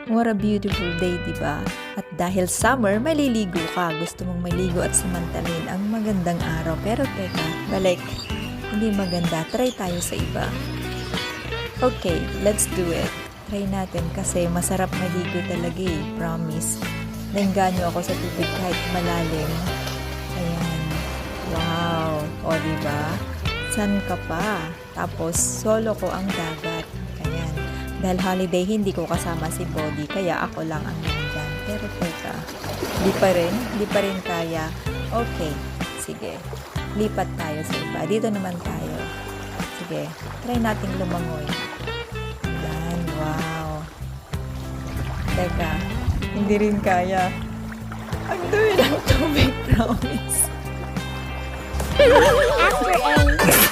What a beautiful day, di ba? At dahil summer, maliligo ka. Gusto mong maligo at samantalin ang magandang araw. Pero teka, balik. Hindi maganda. Try tayo sa iba. Okay, let's do it. Try natin kasi masarap maligo talaga eh. Promise. Nainganyo ako sa tubig kahit malalim. Ayan. Wow. O, diba? San ka pa? Tapos, solo ko ang dagat. Ayan. Dahil holiday, hindi ko kasama si Body, kaya ako lang ang nandyan. Pero teka, di pa rin kaya. Okay, sige. Lipat tayo sa iba. Dito naman tayo. Sige, try nating lumangoy. Ayan, wow. Teka, hindi rin kaya. Ang dumi ng tubig, promise. After a